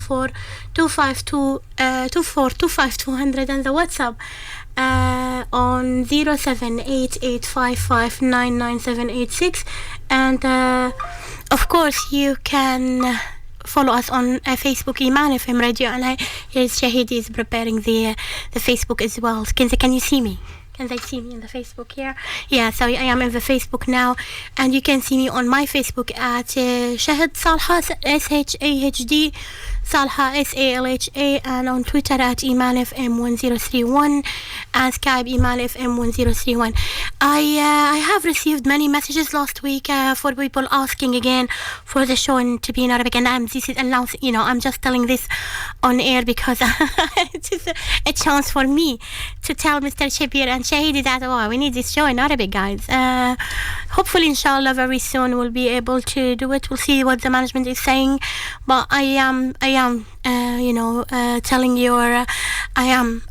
2425 and the WhatsApp on 078855998786. And of course you can follow us on Facebook, Iman FM Radio. And here's Shahid is preparing the Facebook as well. Can you see me? Can they see me in the Facebook here? Yeah, so I am in the Facebook now, and you can see me on my Facebook at Shahd Salha, SHAHD Salha, SALHA, and on Twitter at ImanFM1031 and Skype ImanFM1031. I have received many messages last week for people asking again for the show and to be in Arabic, and this is announced. I'm just telling this on air because it is a chance for me to tell Mr. Shabir and Shahidi that we need this show in Arabic, guys. Hopefully, inshallah, very soon we'll be able to do it. We'll see what the management is saying, but I am telling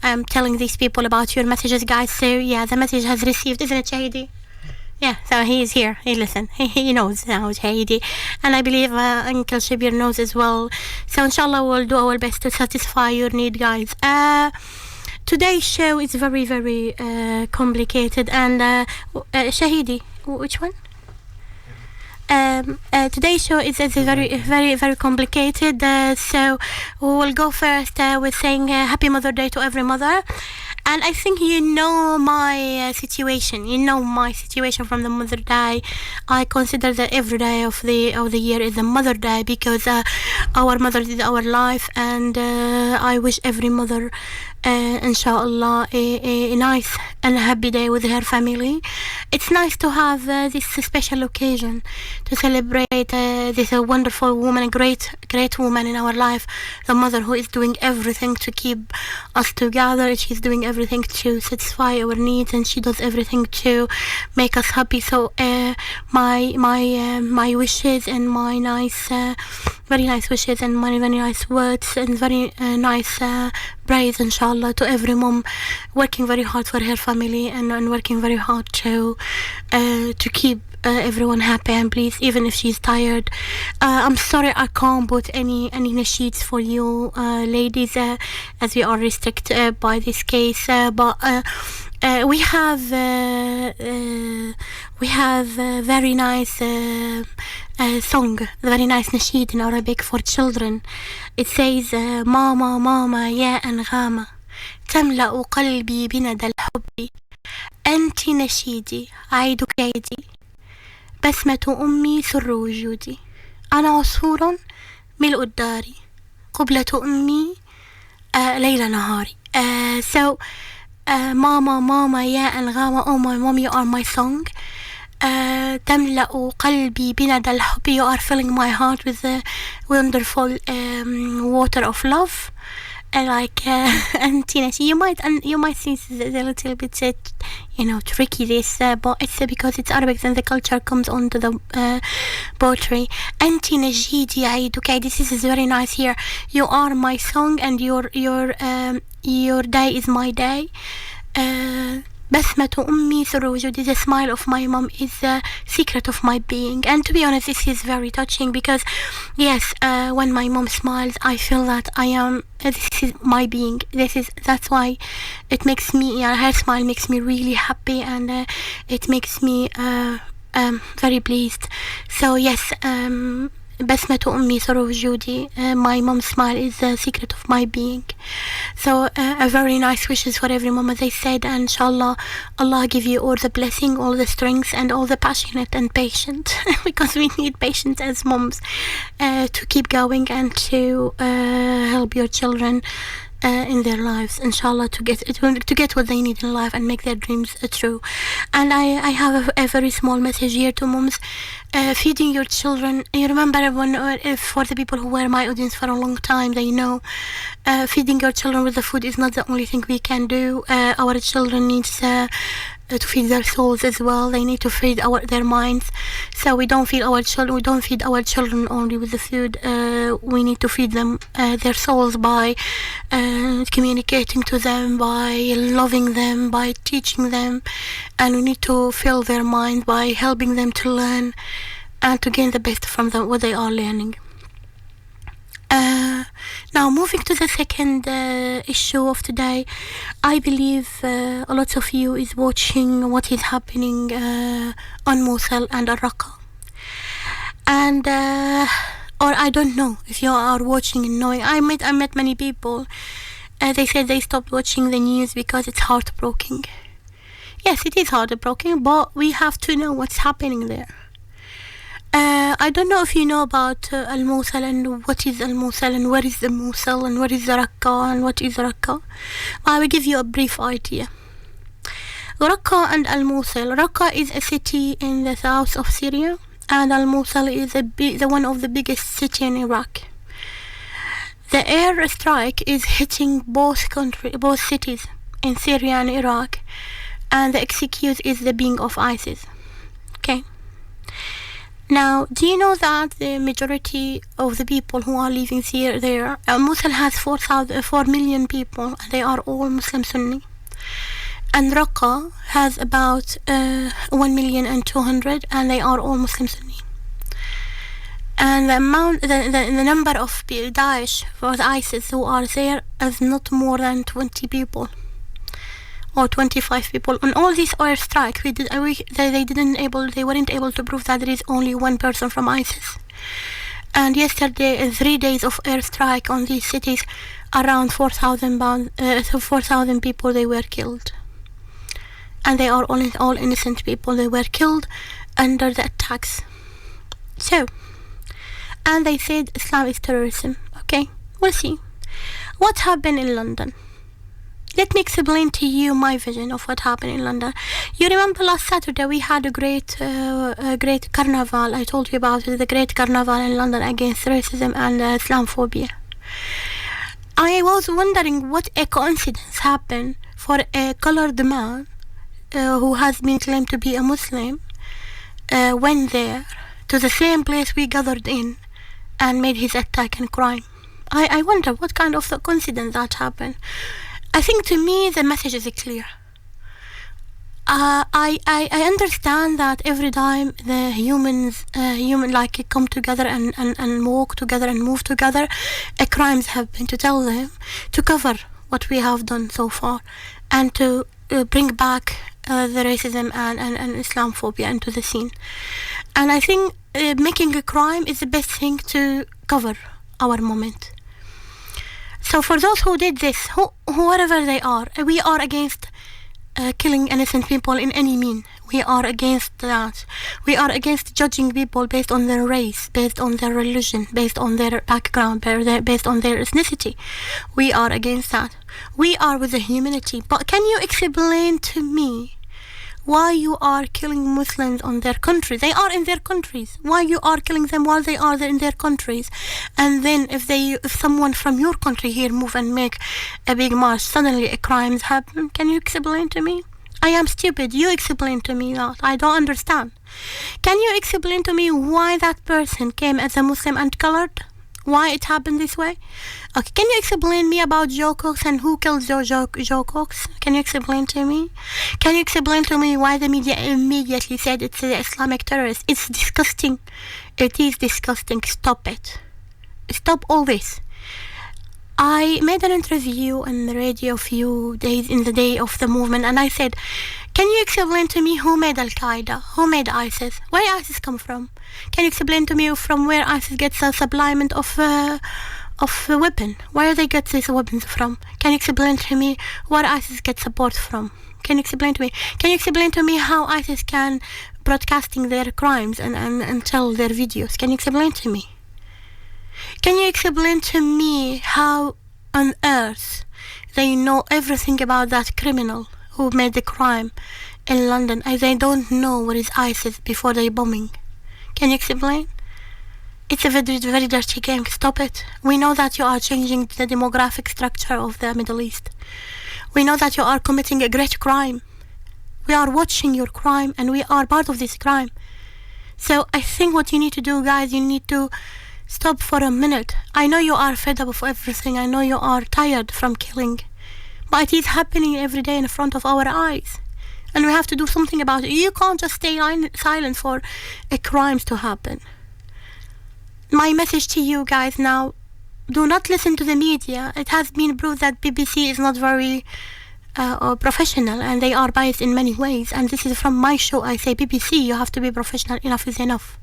I'm telling these people about your messages, guys. So yeah, the message has received, isn't it, Shahidi? Yeah, so he is here. He listen. He knows now, Shahidi, and I believe Uncle Shabir knows as well. So inshallah, we'll do our best to satisfy your need, guys. Today's show is very, very complicated, and Shahidi, which one? Today's show is very, very, very complicated. So we'll go first with saying Happy Mother Day to every mother. And I think my situation. My situation from the Mother Day. I consider that every day of the year is a Mother Day because our mothers is our life, and I wish every mother, inshallah, a nice and happy day with her family. It's nice to have this special occasion to celebrate this wonderful woman, a great woman in our life, the mother who is doing everything to keep us together. She's doing everything to satisfy our needs, and she does everything to make us happy. So my wishes and my very nice wishes and my very nice words and very nice praise, inshallah, to every mom working very hard for her family and working very hard to keep everyone happy. And please, even if she's tired, I'm sorry I can't put any nasheeds for you ladies, as we are restricted by this case, but we have very nice song, very nice nasheed in Arabic for children. It says ماما ماما يا أنغامة تملأ قلبي بندى الحب أنت نشيدي عيدك عيدي بسمة أمي سر وجودي أنا عصفور ملء الدار قبلة أمي ليل نهاري. So ماما ماما يا أنغامة, oh my mom, you are my song. تملأ قلبي بندى الحب, you are filling my heart with the wonderful water of love. And Tina, you might think it's a little bit tricky this, but it's because it's Arabic and the culture comes onto the poetry. Anti Najidi Aid. Okay, this is very nice here. You are my song, and your day is my day. بسمة أمي سر وجودي, the smile of my mom is the secret of my being. And to be honest, this is very touching because yes, when my mom smiles, I feel that this is my being. That's why it makes me, her smile makes me really happy, and it makes me very pleased. So yes, بسمة أمي سر وجودي, my mom's smile is the secret of my being. So a very nice wishes for every mom, as I said, and inshallah Allah give you all the blessing, all the strength, and all the passionate and patient because we need patience as moms to keep going and to help your children in their lives, inshallah, to get what they need in life and make their dreams true. And I have a very small message here to moms. Feeding your children, you remember for the people who were my audience for a long time, they know feeding your children with the food is not the only thing we can do. Our children needs to feed their souls as well. They need to feed their minds. So we don't feed our children only with the food. We need to feed them their souls by communicating to them, by loving them, by teaching them, and we need to fill their mind by helping them to learn and to gain the best from them what they are learning. Now, moving to the second issue of today, I believe a lot of you is watching what is happening on Mosul and Al-Raqqa. And, or I don't know if you are watching and knowing. I met many people. They said they stopped watching the news because it's heartbreaking. Yes, it is heartbreaking, but we have to know what's happening there. I don't know if you know about Al-Mosul and what is Al-Mosul and where is the Mosul and where is the Raqqa and what is Raqqa. I will give you a brief idea. Raqqa and Al-Mosul. Raqqa is a city in the south of Syria, and Al-Mosul is the one of the biggest city in Iraq. The air strike is hitting both cities in Syria and Iraq, and the excuse is the being of ISIS. Okay. Now, do you know that the majority of the people who are living there, Mosul has 4 million people, and they are all Muslim Sunni. And Raqqa has about 1,200,000, and they are all Muslim Sunni. And the number of Daesh or the ISIS who are there is not more than 20 people. Or 25 people. On all these airstrikes, they weren't able to prove that there is only one person from ISIS. And yesterday, 3 days of airstrike on these cities, around 4,000 people they were killed. And they are all innocent people. They were killed under the attacks. So, and they said Islam is terrorism. Okay, we'll see. What happened in London? Let me explain to you my vision of what happened in London. You remember last Saturday we had a great carnival. I told you about it, the great carnival in London against racism and Islamophobia. I was wondering what a coincidence happened for a colored man who has been claimed to be a Muslim went there to the same place we gathered in and made his attack and crime. I wonder what kind of coincidence that happened. I think to me the message is clear. I understand that every time the human like come together and walk together and move together, crimes happen, to tell them to cover what we have done so far and to bring back the racism and Islamophobia into the scene. And I think making a crime is the best thing to cover our moment. So for those who did this, whoever they are, we are against killing innocent people in any mean. We are against that. We are against judging people based on their race, based on their religion, based on their background, based on their ethnicity. We are against that. We are with the humanity. But can you explain to me why you are killing Muslims on their country? They are in their countries. Why you are killing them while they are in their countries? And then if someone from your country here move and make a big march, suddenly crimes happen? Can you explain to me? I am stupid. You explain to me that. I don't understand. Can you explain to me why that person came as a Muslim and colored? Why it happened this way? Okay, can you explain me about Joe Cox and who killed Joe Cox? Can you explain to me? Can you explain to me why the media immediately said it's the Islamic terrorist? It's disgusting. It is disgusting. Stop it. Stop all this. I made an interview on the radio a few days in the day of the movement, and I said, can you explain to me who made Al-Qaeda? Who made ISIS? Where ISIS come from? Can you explain to me from where ISIS gets a supplement of weapon? Where they get these weapons from? Can you explain to me where ISIS gets support from? Can you explain to me? Can you explain to me how ISIS can broadcasting their crimes and tell their videos? Can you explain to me? Can you explain to me how on earth they know everything about that criminal who made the crime in London and they don't know what is ISIS before they bombing? Can you explain? It's a very, very dirty game. Stop it. We know that you are changing the demographic structure of the Middle East. We know that you are committing a great crime. We are watching your crime and we are part of this crime. So I think what you need to do, guys, you need to stop for a minute. I know you are fed up of everything. I know you are tired from killing. But it is happening every day in front of our eyes. And we have to do something about it. You can't just stay silent for crimes to happen. My message to you guys now, do not listen to the media. It has been proved that BBC is not very professional, and they are biased in many ways. And this is from my show. I say, BBC, you have to be professional. Enough is enough.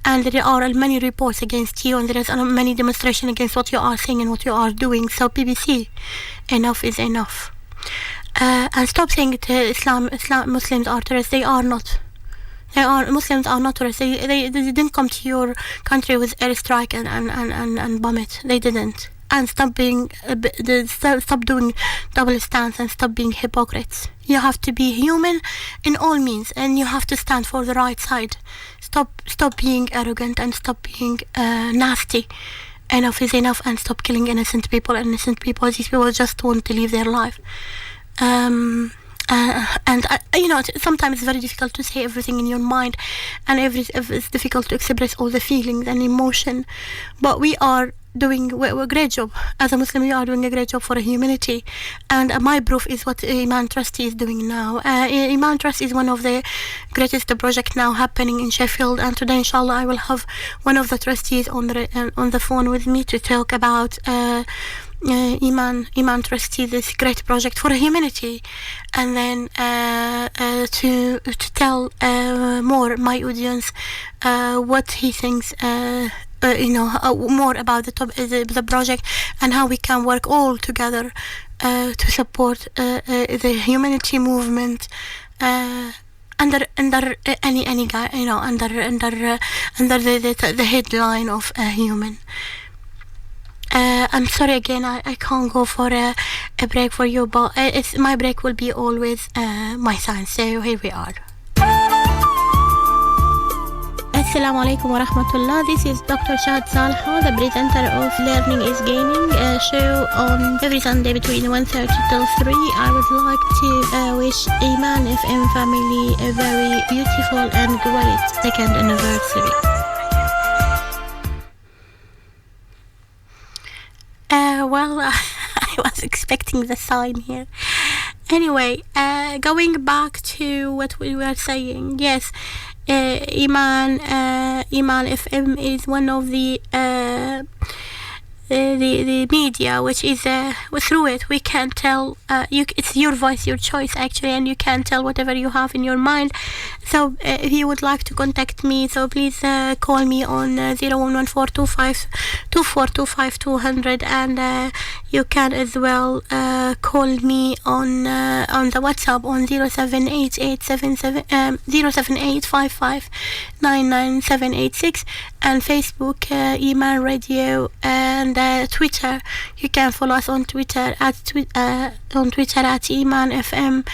And there are many reports against you, and there is many demonstrations against what you are saying and what you are doing. So BBC, enough is enough. And stop saying Muslims are terrorists. They are not. Muslims are not terrorists. They didn't come to your country with airstrike and bomb it. They didn't. And stop doing double stance, and stop being hypocrites. You have to be human in all means, and you have to stand for the right side. Stop being arrogant, and stop being nasty. Enough is enough, and stop killing innocent people. These people just want to live their life. And sometimes it's very difficult to say everything in your mind, and it's difficult to express all the feelings and emotion. But we are doing a great job. As a Muslim, we are doing a great job for humanity. And my proof is what Iman Trustee is doing now. Iman Trust is one of the greatest projects now happening in Sheffield. And today, inshallah, I will have one of the trustees on the phone with me to talk about Iman Trustee, this great project for humanity, and then to tell more my audience what he thinks, more about the project, and how we can work all together to support the humanity movement under any guy, under the headline of human. I'm sorry again, I can't go for a break for you, but my break will be always my science. So here we are. Assalamu alaikum wa rahmatullah. This is Dr. Shahd Salha, the presenter of Learning is Gaining, a show on every Sunday between 1:30 till 3. I would like to wish Iman FM family a very beautiful and great second anniversary. I was expecting the sign here. Anyway, going back to what we were saying, yes, Iman FM is one of the media, which is through it we can tell it's your voice, your choice actually, and you can tell whatever you have in your mind. So if you would like to contact me, so please call me on 0114252425 and you can as well call me on the WhatsApp on 07855999786 and Facebook Iman Radio, and Twitter. You can follow us on Twitter at Iman FM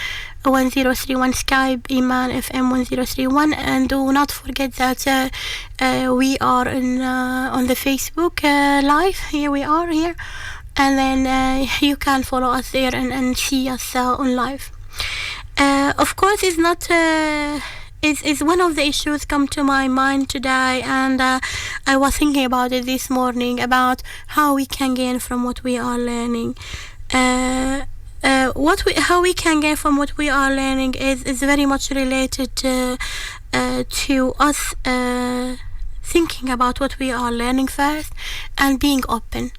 1031, Skype Iman FM 1031, and do not forget that we are on the Facebook live. Here we are here, and then you can follow us there and see us on live. Of course, it's not is one of the issues come to my mind today, and I was thinking about it this morning, about how we can gain from what we are learning. How we can gain from what we are learning is very much related to us thinking about what we are learning first and being open.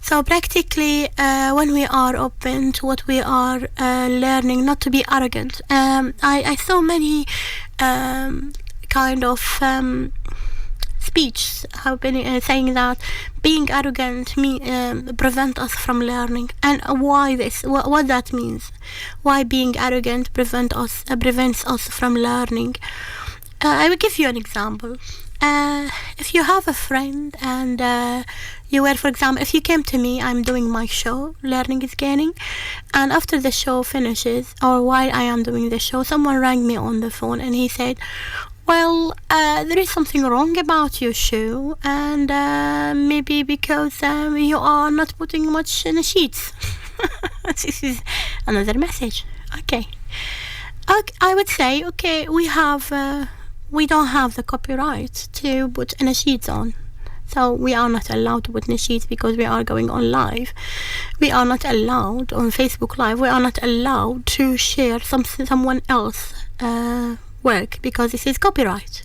So practically, when we are open to what we are learning, not to be arrogant. I saw many kind of speech have been saying that being arrogant prevent us from learning, and why this? What that means? Why being arrogant prevents us from learning? I will give you an example. If you have a friend and you were, for example, if you came to me, I'm doing my show, Learning is Gaining, and after the show finishes, or while I am doing the show, someone rang me on the phone and he said, well, there is something wrong about your show, and maybe because you are not putting much in the sheets. This is another message. Okay, I would say, okay, we don't have the copyright to put in the sheets on. So we are not allowed to put in the sheets because we are going on live. We are not allowed on Facebook Live. We are not allowed to share someone else work because this is copyright.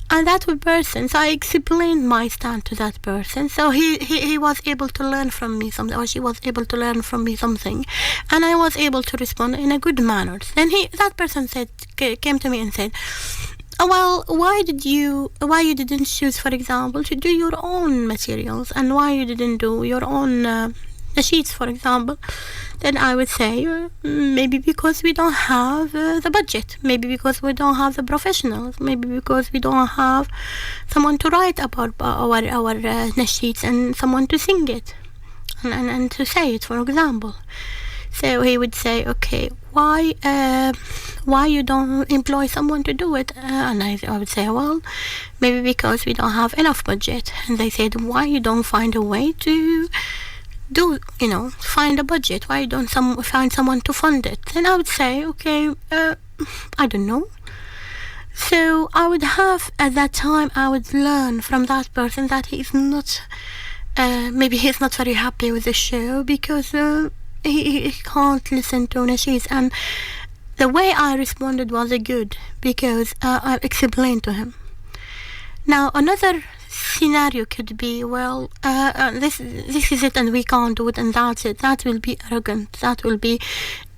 And that person, so I explained my stand to that person. So he was able to learn from me something, or she was able to learn from me something, and I was able to respond in a good manner. Then that person came to me and said, "Oh, well, why you didn't choose, for example, to do your own materials, and why you didn't do your own the sheets, for example?" Then I would say, maybe because we don't have the budget, maybe because we don't have the professionals, maybe because we don't have someone to write about our nasheeds and someone to sing it and to say it, for example. So he would say, okay, why you don't employ someone to do it? And I would say, well, maybe because we don't have enough budget. And they said, why you don't find a way to find a budget? Why you don't find someone to fund it? Then I would say, okay, I don't know. So I would have, at that time, I would learn from that person that he is not, maybe he's not very happy with the show because he can't listen to nasheeds. And the way I responded was good because I explained to him. Now another scenario could be, well, this is it and we can't do it and that's it. That will be arrogant. That would be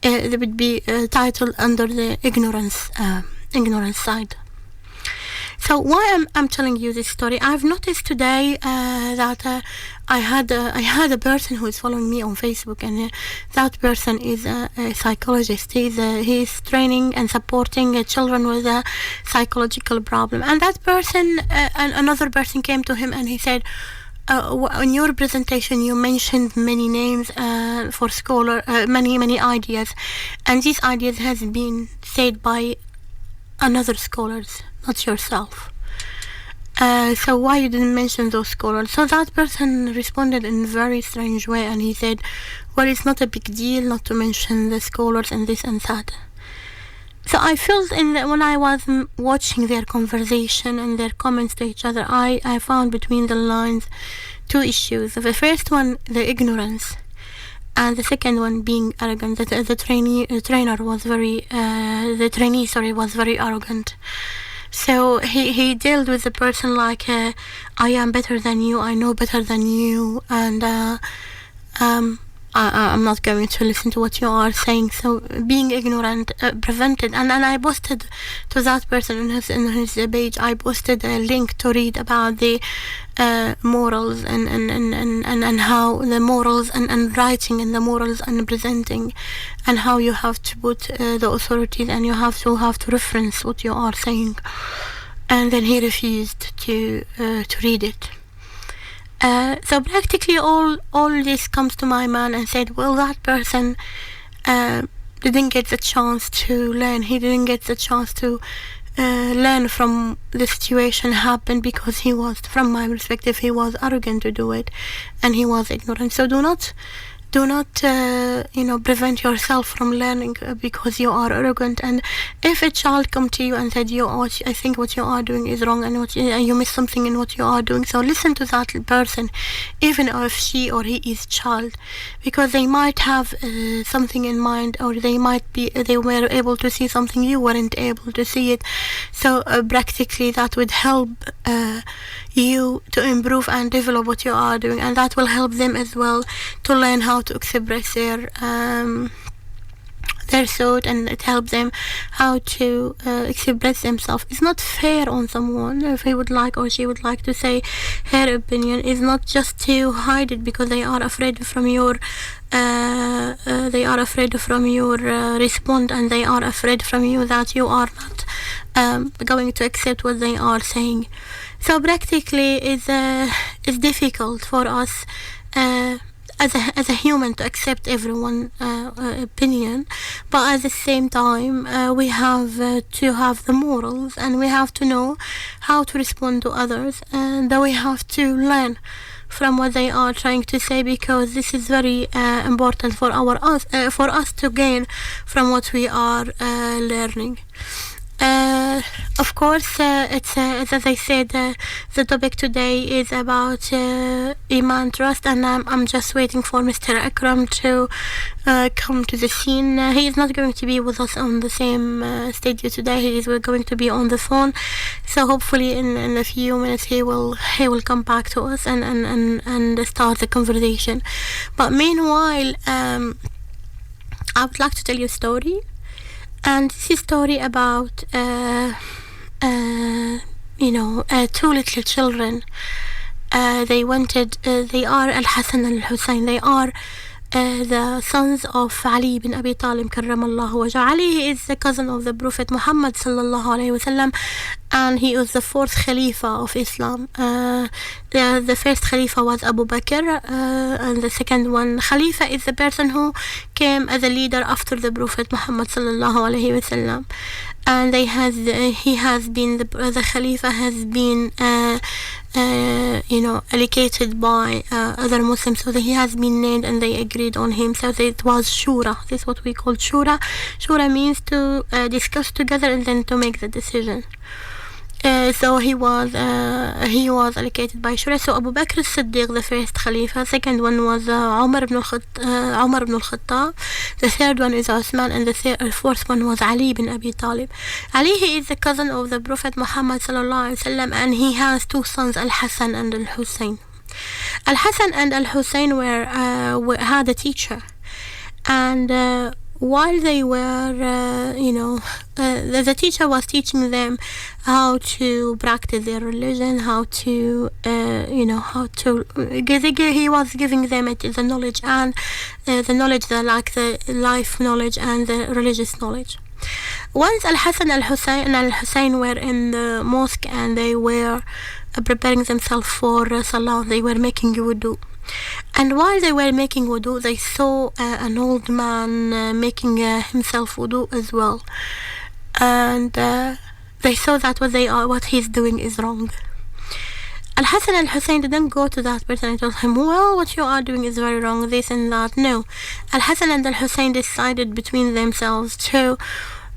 titled under the ignorance side. So why I'm telling you this story? I've noticed today that I had a person who is following me on Facebook, and that person is a psychologist. He's training and supporting children with a psychological problem. And that person, another person came to him and he said, in your presentation you mentioned many names for scholar, many ideas, and these ideas has been said by another scholars, not yourself. So why you didn't mention those scholars? So that person responded in a very strange way, and he said, well, it's not a big deal not to mention the scholars and this and that. So I felt when I was watching their conversation and their comments to each other, I found between the lines two issues. The first one, the ignorance, and the second one being arrogant. The trainee was very arrogant. So he dealt with the person like, I am better than you, I know better than you, and I'm not going to listen to what you are saying. So being ignorant prevented, and I posted to that person in his page, I posted a link to read about the morals and how the morals and writing and the morals and presenting, and how you have to put the authorities, and you have to reference what you are saying. And then he refused to read it. So practically all this comes to my mind and said, well, that person didn't get the chance to learn. He didn't get the chance to learn from the situation happened because he was, from my perspective, he was arrogant to do it, and he was ignorant. So do not prevent yourself from learning because you are arrogant. And if a child come to you and said, I think what you are doing is wrong, and you miss something in what you are doing, so listen to that person, even if she or he is child, because they might have something in mind, or they were able to see something you weren't able to see it. So practically that would help you to improve and develop what you are doing, and that will help them as well to learn how to express their thought, and it helps them how to express themselves. It's not fair on someone if he would like or she would like to say her opinion. It's not just to hide it because they are afraid from your response, and they are afraid from you that you are not going to accept what they are saying. So practically it's difficult for us as a human to accept everyone's opinion, but at the same time we have to have the morals, and we have to know how to respond to others, and we have to learn from what they are trying to say, because this is very important for us to gain from what we are learning. Uh, of course, it's as I said, the topic today is about Iman Trust, and I'm just waiting for Mr. Akram to come to the scene. He is not going to be with us on the same studio today. We're going to be on the phone, so hopefully in a few minutes he will come back to us and start the conversation. But meanwhile, I would like to tell you a story. And this is a story about, two little children. They are Al-Hassan and Al-Hussein. They are the sons of Ali bin Abi Talib karramallahu wajha. Ali is the cousin of the Prophet Muhammad sallallahu alayhi wasallam, and he was the fourth Khalifa of Islam. The first Khalifa was Abu Bakr, and the second one, Khalifa, is the person who came as a leader after the Prophet Muhammad sallallahu alayhi wasallam. And the Khalifa has been allocated by other Muslims, so that he has been named and they agreed on him. So it was Shura. This is what we call Shura. Shura means to discuss together and then to make the decision. So he was allocated by Shura. So Abu Bakr as-Siddiq, the first Khalifa. Second one was Umar ibn al-Khattab. The third one is Uthman, and the fourth one was Ali bin Abi Talib. Ali, he is the cousin of the Prophet Muhammad sallallahu alaihi wasallam, and he has two sons, Al-Hassan and Al-Hussein. Al-Hassan and Al-Hussein had a teacher, and while they were, the teacher was teaching them how to practice their religion, he was giving them the knowledge, and the life knowledge and the religious knowledge. Once Al-Hassan and Al-Hussein were in the mosque, and they were preparing themselves for Salah. They were making wudu. And while they were making wudu, they saw an old man making himself wudu as well. And they saw that what he's doing is wrong. Al-Hassan and Al-Hussein didn't go to that person and told him, well, what you are doing is very wrong, this and that. No. Al-Hassan and Al-Hussein decided between themselves to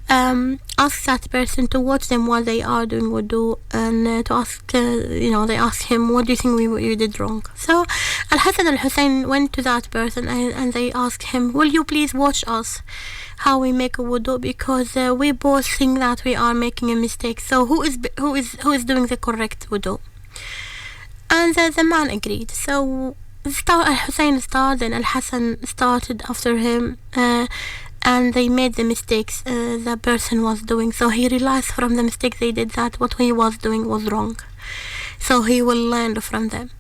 ask that person to watch them while they are doing wudu, and to ask, they asked him, what do you think you did wrong? So Al-Hassan and Al-Hussein went to that person and they asked him, will you please watch us how we make a wudu, because we both think that we are making a mistake. So who is doing the correct wudu? And the man agreed. So Al-Hussein started and Al-Hassan started after him, and they made the mistakes the person was doing. So he realized from the mistakes they did that what he was doing was wrong. So he will learn from them.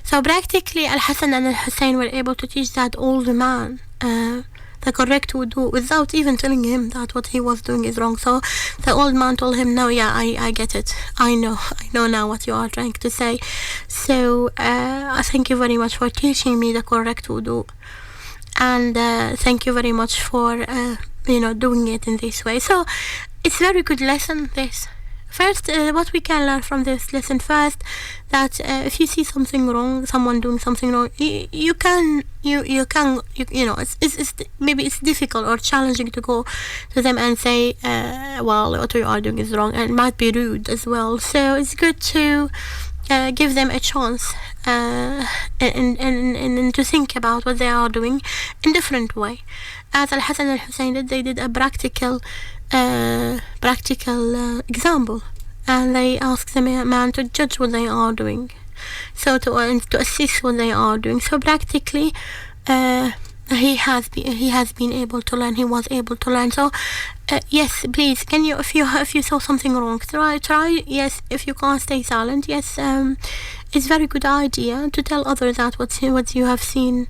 So practically Al-Hassan and Al-Hussein were able to teach that old man the correct wudu without even telling him that what he was doing is wrong. So the old man told him, no, yeah, I get it. I know now what you are trying to say. So I thank you very much for teaching me the correct wudu. And thank you very much for doing it in this way. So it's a very good lesson, this. First, what we can learn from this lesson first, that if you see something wrong, someone doing something wrong, you can it's maybe it's difficult or challenging to go to them and say, well, what you are doing is wrong, and it might be rude as well. So it's good to give them a chance and to think about what they are doing in different way. As Al-Hassan and Al-Hussein did, they did a practical example, and they asked the man to judge what they are doing, so to assist what they are doing. So practically he has been able to learn. He was able to learn. So yes, please, can you, if you saw something wrong, try. Yes, if you can't stay silent, yes, it's very good idea to tell others that what you have seen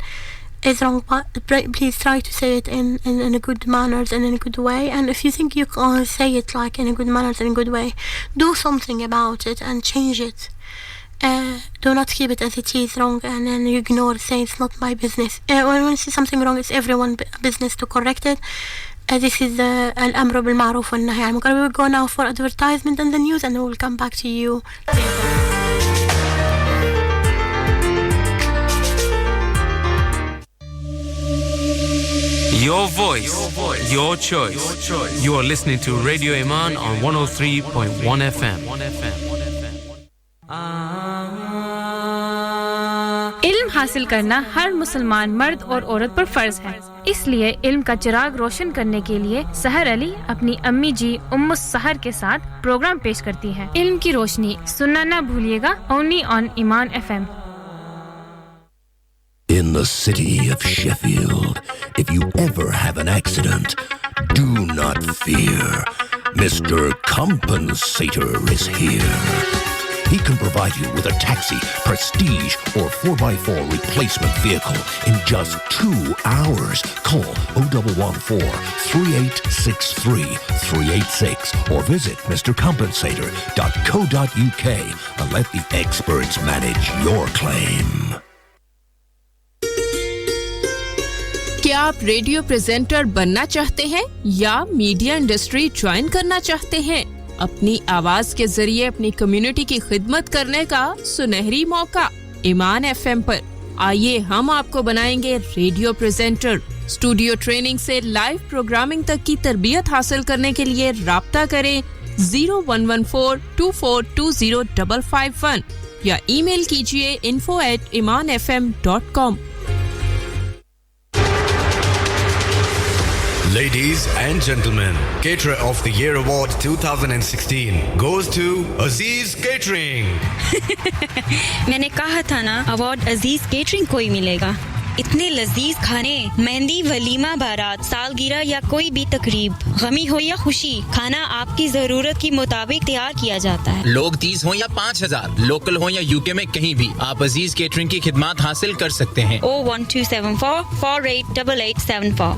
is wrong, but please try to say it in a good manners and in a good way. And if you think you can't say it like in a good manners and in a good way, do something about it and change it. Do not keep it as it is wrong and then you ignore it, say it's not my business. When you see something wrong, it's everyone's business to correct it. This is Al-Amru bil-Ma'ruf wal-Nahy anil-Munkar. We will go now for advertisement and the news, and we will come back to you later. Your voice, your choice. You are listening to Radio Iman on 103.1 FM. इल्म हासिल करना हर मुसलमान मर्द और औरत पर फर्ज है इसलिए इल्म का चिराग रोशन करने के लिए सहर अली अपनी अम्मी जी उम्मुस सहर के साथ प्रोग्राम पेश करती है इल्म की रोशनी सुनना ना भूलिएगा only on Iman FM In the city of Sheffield, if you ever have an accident, do not fear. Mr. Compensator is here. He can provide you with a taxi, prestige, or 4x4 replacement vehicle in just 2 hours. Call 0114-3863-386 or visit mrcompensator.co.uk and let the experts manage your claim. क्या आप radio presenter बनना चाहते हैं या media industry join करना चाहते हैं? अपनी आवाज के जरिए अपनी कम्युनिटी की खिदमत करने का सुनहरी मौका ईमान एफएम पर आइए हम आपको बनाएंगे रेडियो प्रेजेंटर स्टूडियो ट्रेनिंग से लाइव प्रोग्रामिंग तक की तरबियत हासिल करने के लिए राब्ता करें 0114242051 या ईमेल कीजिए info@imanfm.com Ladies and gentlemen, Caterer of the Year Award 2016 goes to Aziz Catering. मैंने कहा था ना अवार्ड अजीज केटरिंग को ही मिलेगा इतने लजीज खाने मेहंदी वलीमा बारात सालगिरह या कोई भी तकरीब गमी हो या खुशी खाना आपकी जरूरत के मुताबिक तैयार किया जाता है लोग 30 हो या 5000 लोकल हो या यूके में कहीं भी आप अजीज केटरिंग की खिदमत हासिल कर सकते हैं 01274 488874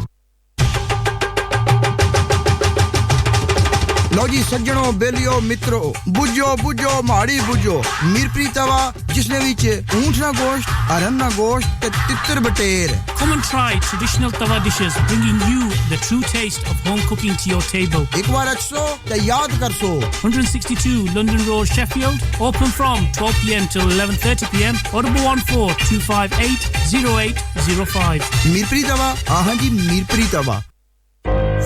लो जी सज्जनों बेलियो मित्रों बुझो बुझो माड़ी बुझो मीरप्री तवा जिसने विच ऊंट ना गोश्त अरन ना गोश्त ते तितर बटेर Come and try traditional tawa dishes bringing you the true taste of home cooking to your table एक बार अच्छो ते याद करसो 162 London Road Sheffield open from 12 pm till 11:30 pm or 01425800805 मीरप्री तवा हां जी मीरप्री तवा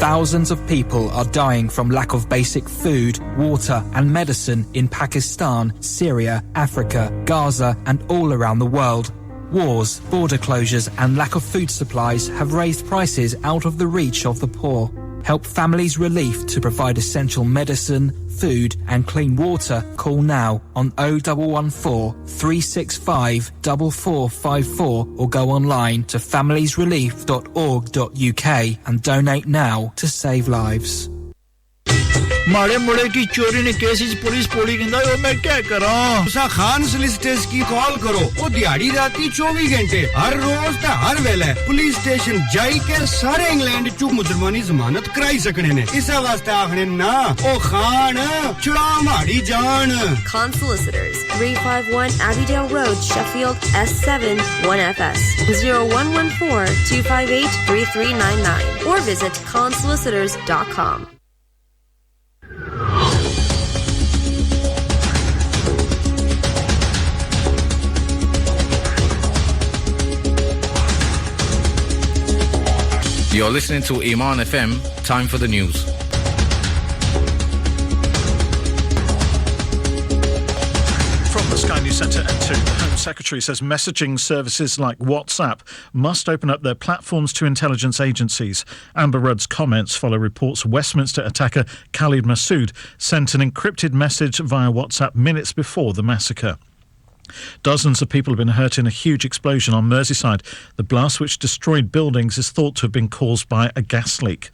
Thousands of people are dying from lack of basic food, water and medicine in Pakistan, Syria, Africa, Gaza and all around the world. Wars, border closures and lack of food supplies have raised prices out of the reach of the poor. Help families relief to provide essential medicine, food and clean water. Call now on 0114 365 4454 or go online to familiesrelief.org.uk and donate now to save lives. मारे मुड़े की चोरी ने case police पोली कहंदा ओ मैं क्या करा उसा खान सोलिसिटर्स की कॉल करो ओ दिहाड़ी राती 24 घंटे हर रोज ते हर वेले पुलिस स्टेशन जाई के सारे इंग्लैंड चु मुजरमानी जमानत कराई सकने ने इस वास्ते आखने ना ओ खान चुड़ा माड़ी जान Khan Solicitors 351 Abbeydale Road Sheffield S7 1FS 0114-258-3399 or visit khansolicitors.com You're listening to Iman FM. Time for the news. From the Sky News Centre at 2, the Home Secretary says messaging services like WhatsApp must open up their platforms to intelligence agencies. Amber Rudd's comments follow reports Westminster attacker Khalid Masood sent an encrypted message via WhatsApp minutes before the massacre. Dozens of people have been hurt in a huge explosion on Merseyside. The blast, which destroyed buildings, is thought to have been caused by a gas leak.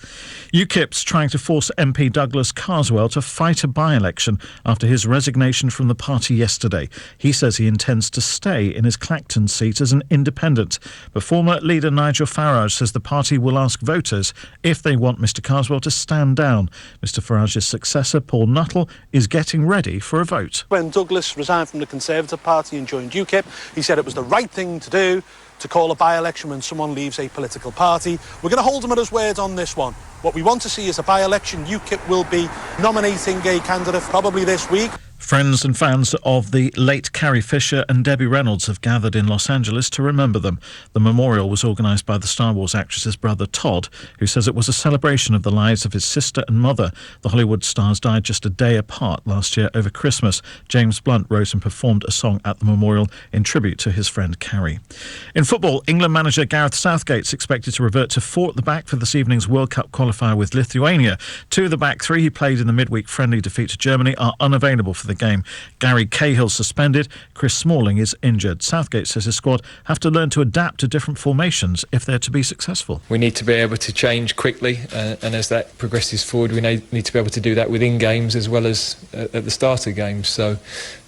UKIP's trying to force MP Douglas Carswell to fight a by-election after his resignation from the party yesterday. He says he intends to stay in his Clacton seat as an independent. But former leader Nigel Farage says the party will ask voters if they want Mr Carswell to stand down. Mr Farage's successor, Paul Nuttall, is getting ready for a vote. When Douglas resigned from the Conservative Party and joined UKIP, he said it was the right thing to do to call a by-election when someone leaves a political party. We're going to hold him at his word on this one. What we want to see is a by-election. UKIP will be nominating a candidate probably this week. Friends and fans of the late Carrie Fisher and Debbie Reynolds have gathered in Los Angeles to remember them. The memorial was organised by the Star Wars actress's brother Todd, who says it was a celebration of the lives of his sister and mother. The Hollywood stars died just a day apart last year over Christmas. James Blunt wrote and performed a song at the memorial in tribute to his friend Carrie. In football, England manager Gareth Southgate is expected to revert to 4 at the back for this evening's World Cup qualifier with Lithuania. 2 of the back 3 he played in the midweek friendly defeat to Germany are unavailable for the game. Gary Cahill suspended. Chris Smalling is injured. Southgate says his squad have to learn to adapt to different formations if they're to be successful. We need to be able to change quickly, and as that progresses forward, we need to be able to do that within games as well as at the start of games. So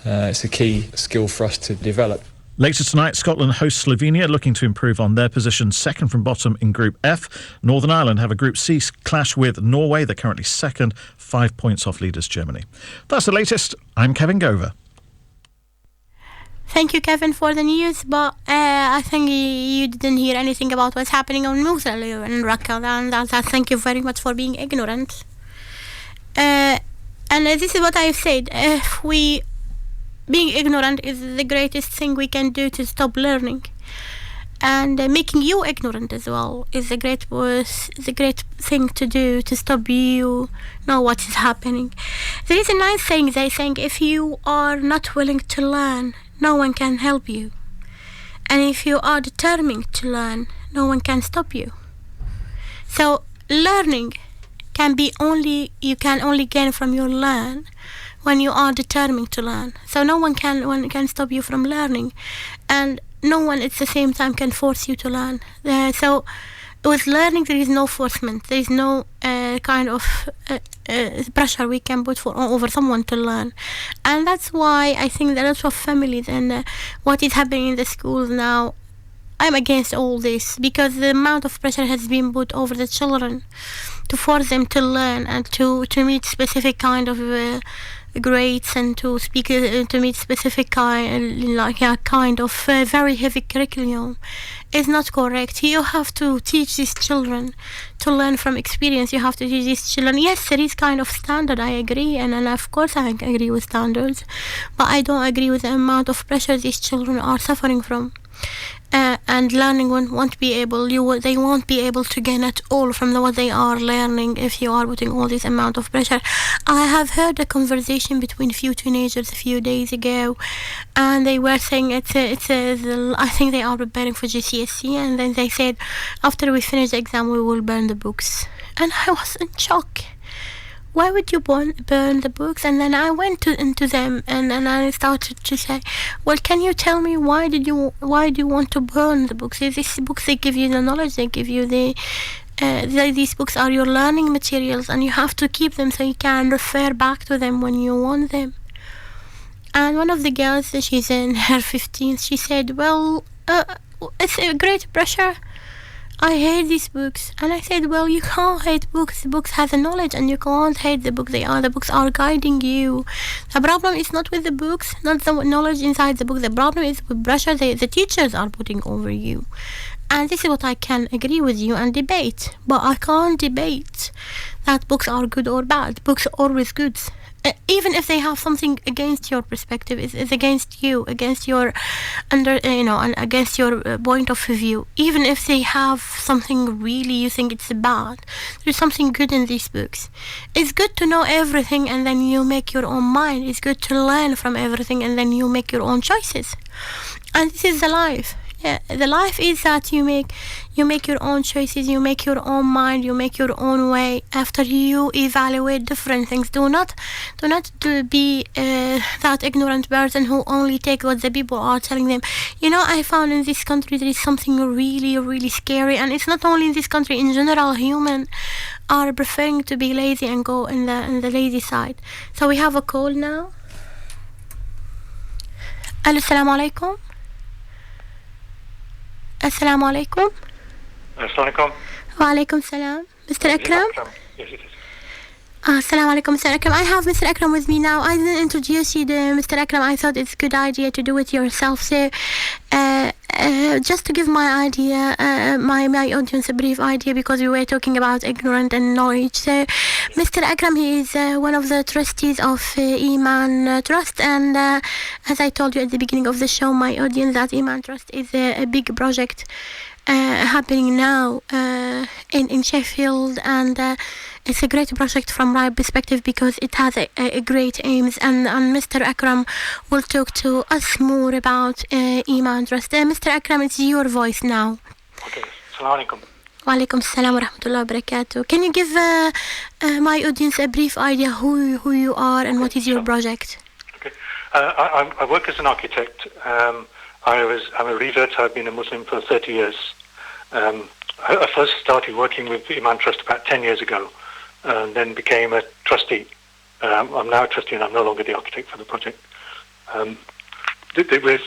it's a key skill for us to develop. Later tonight, Scotland hosts Slovenia, looking to improve on their position second from bottom in Group F. Northern Ireland have a Group C clash with Norway. They're currently second, 5 points off leaders Germany. That's the latest. I'm Kevin Gover. Thank you, Kevin, for the news, but I think you didn't hear anything about what's happening on Mosul and Raqqa, and thank you very much for being ignorant. And this is what I've said. Being ignorant is the greatest thing we can do to stop learning, and making you ignorant as well is a great thing to do to stop you know what is happening. There is a nice saying. They saying if you are not willing to learn, no one can help you, and if you are determined to learn, no one can stop you. So learning you can only gain from your learn when you are determined to learn. So no one can stop you from learning, and no one at the same time can force you to learn. So with learning there is no forcement, there is no kind of pressure we can put over someone to learn. And that's why I think that a lot of families and what is happening in the schools now, I'm against all this, because the amount of pressure has been put over the children to force them to learn and to meet specific kind of grades and to meet specific kind of very heavy curriculum is not correct. You have to teach these children to learn from experience. You have to teach these children. Yes, there is kind of standard, I agree, and of course I agree with standards, but I don't agree with the amount of pressure these children are suffering from. And learning they won't be able to gain at all from what they are learning if you are putting all this amount of pressure. I have heard a conversation between a few teenagers a few days ago, and they were saying I think they are preparing for GCSE, and then they said after we finish the exam we will burn the books, and I was in shock. Why would you burn the books? And then I went into them and I started to say, well, can you tell me why do you want to burn the books? These books, they give you the knowledge, they give you these books are your learning materials, and you have to keep them so you can refer back to them when you want them. And one of the girls, she's in her 15s, she said, well, it's a great pressure. I hate these books. And I said, well, you can't hate books. The books have a knowledge, and you can't hate the books. The books are guiding you. The problem is not with the books, not the knowledge inside the book. The problem is with pressure the teachers are putting over you. And this is what I can agree with you and debate. But I can't debate that books are good or bad. Books are always good. Even if they have something against your perspective, it's against you, against your and against your point of view. Even if they have something really you think it's bad, there's something good in these books. It's good to know everything and then you make your own mind. It's good to learn from everything and then you make your own choices. And this is the life. Yeah, the life is that you make your own choices, you make your own mind, you make your own way after you evaluate different things. Do not be that ignorant person who only take what the people are telling them. I found in this country there is something really, really scary, and it's not only in this country, in general, humans are preferring to be lazy and go in the lazy side. So we have a call now. Assalamu alaikum. Assalamu alaikum. Assalamu alaikum. Wa alaikum salam. Mr. Akram? Yes, it is. Assalamu alaikum, Mr. Akram. I have Mr. Akram with me now. I didn't introduce you to Mr. Akram. I thought it's a good idea to do it yourself. So, Just to give my idea, my audience a brief idea, because we were talking about ignorant and knowledge. So, Mr. Akram, he is one of the trustees of Iman Trust, and as I told you at the beginning of the show, my audience, that Iman Trust is a big project happening now in Sheffield, and it's a great project from my perspective because it has a great aims, and Mr. Akram will talk to us more about Iman Trust. Mr. Akram, it's your voice now. Okay, Assalamu alaikum. Wa alaikum assalam wa rahmatullahi wa barakatuh. Can you give my audience a brief idea who you are and what is your project? Okay, I work as an architect. I'm a revert. I've been a Muslim for 30 years. I first started working with Iman Trust about 10 years ago, and then became a trustee. I'm now a trustee, and I'm no longer the architect for the project.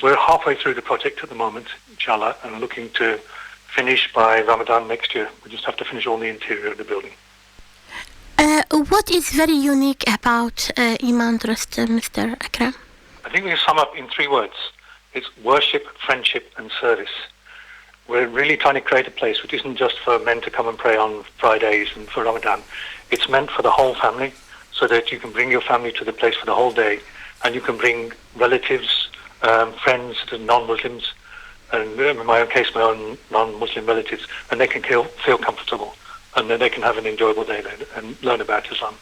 We're halfway through the project at the moment, inshallah, and looking to finish by Ramadan next year. We just have to finish all the interior of the building. What is very unique about Iman Trust, Mr. Akram? I think we can sum up in 3 words. It's worship, friendship, and service. We're really trying to create a place which isn't just for men to come and pray on Fridays and for Ramadan. It's meant for the whole family, so that you can bring your family to the place for the whole day, and you can bring relatives, friends, non-Muslims, and in my own case, my own non-Muslim relatives, and they can feel comfortable, and then they can have an enjoyable day there and learn about Islam.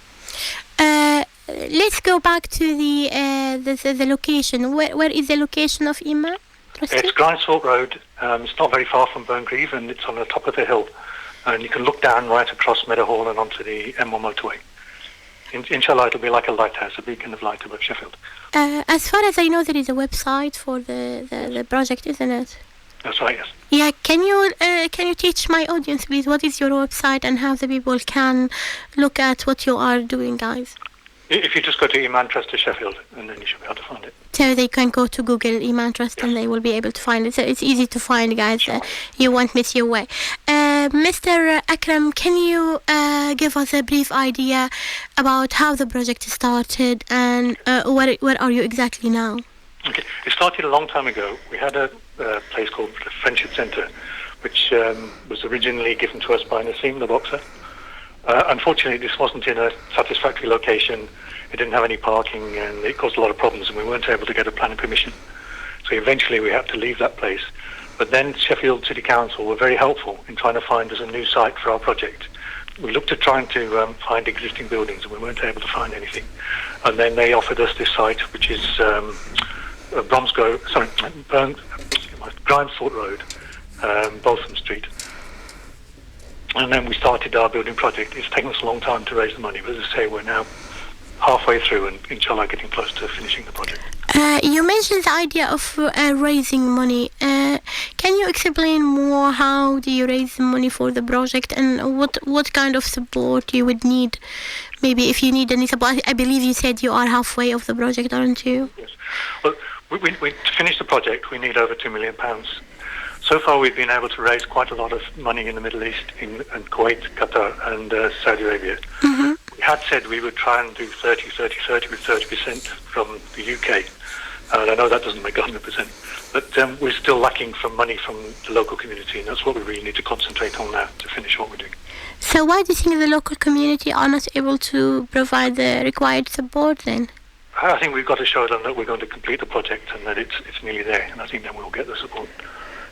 Let's go back to the location. Where is the location of Iman? It's Grindsthorpe Road. It's not very far from Burncreve, and it's on the top of the hill. And you can look down right across Meadowhall and onto the M1 motorway. Inshallah, it'll be like a lighthouse, a beacon of light above Sheffield. As far as I know, there is a website for the project, isn't it? That's right, yes. Yeah, can you teach my audience, please, what is your website and how the people can look at what you are doing, guys? If you just go to Iman Trust to Sheffield, and then you should be able to find it. So they can go to Google Iman Trust, and they will be able to find it. So it's easy to find, guys. You won't miss your way. Mr. Akram, can you give us a brief idea about how the project started and where are you exactly now? Okay, it started a long time ago. We had a place called the Friendship Centre, which was originally given to us by Nassim, the boxer. Unfortunately, this wasn't in a satisfactory location. It didn't have any parking, and it caused a lot of problems, and we weren't able to get a planning permission. So eventually we had to leave that place. But then Sheffield City Council were very helpful in trying to find us a new site for our project. We looked at trying to find existing buildings, and we weren't able to find anything. And then they offered us this site, which is Grindsthorpe Road, Bolton Street. And then we started our building project. It's taken us a long time to raise the money, but as I say, we're now halfway through and inshallah getting close to finishing the project. You mentioned the idea of raising money. Can you explain more how do you raise the money for the project, and what kind of support you would need? Maybe if you need any support. I believe you said you are halfway of the project, aren't you? Yes. Well, to finish the project, we need over £2 million. So far, we've been able to raise quite a lot of money in the Middle East, in Kuwait, Qatar, and Saudi Arabia. Mm-hmm. We had said we would try and do 30 with 30% from the UK. And I know that doesn't make 100%, but we're still lacking from money from the local community, and that's what we really need to concentrate on now to finish what we're doing. So why do you think the local community are not able to provide the required support then? I think we've got to show them that we're going to complete the project and that it's nearly there, and I think then we'll get the support.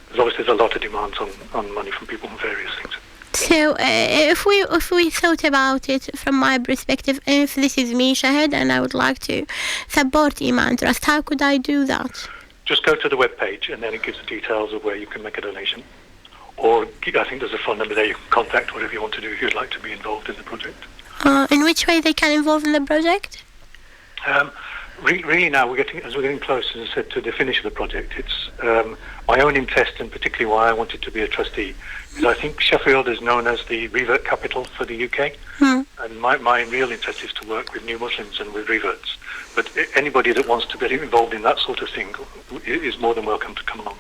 Because obviously there's a lot of demands on money from people on various things. So if we thought about it from my perspective, if this is me, Shahd, and I would like to support Iman Trust, how could I do that? Just go to the webpage, and then it gives the details of where you can make a donation. Or I think there's a phone number there you can contact whatever you want to do if you'd like to be involved in the project. In which way they can involve in the project? Really now, as we're getting close, as I said, to the finish of the project, it's my own interest, and particularly why I wanted to be a trustee, is I think Sheffield is known as the revert capital for the UK, and my real interest is to work with new Muslims and with reverts. But anybody that wants to get involved in that sort of thing is more than welcome to come along.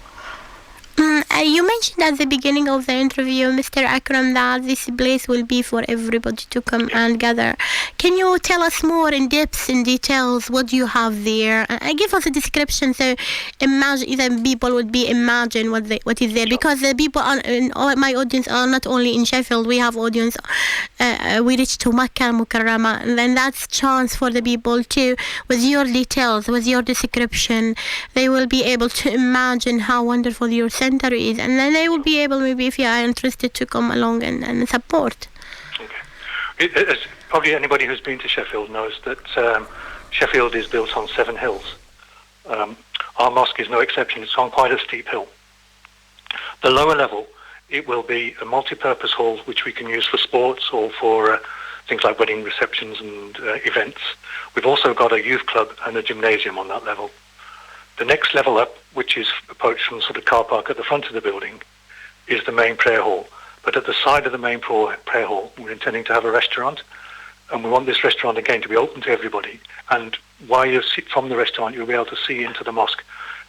You mentioned at the beginning of the interview, Mr. Akram, that this place will be for everybody to come and gather. Can you tell us more in depth, in details, what you have there? Give us a description so imagine the people would be imagine what is there, because the people in my audience are not only in Sheffield. We have audience. We reach to Makkah Mukarrama, and then that's chance for the people to, with your details, with your description, they will be able to imagine how wonderful your center is, and then they will be able, maybe if you are interested, to come along and support. Okay. As probably anybody who's been to Sheffield knows that Sheffield is built on 7 hills. Our mosque is no exception. It's on quite a steep hill. The lower level, it will be a multi-purpose hall which we can use for sports or for things like wedding receptions and events. We've also got a youth club and a gymnasium on that level. The next level up, which is approached from sort of car park at the front of the building, is the main prayer hall. But at the side of the main prayer hall, we're intending to have a restaurant, and we want this restaurant again to be open to everybody. And while you sit from the restaurant, you'll be able to see into the mosque.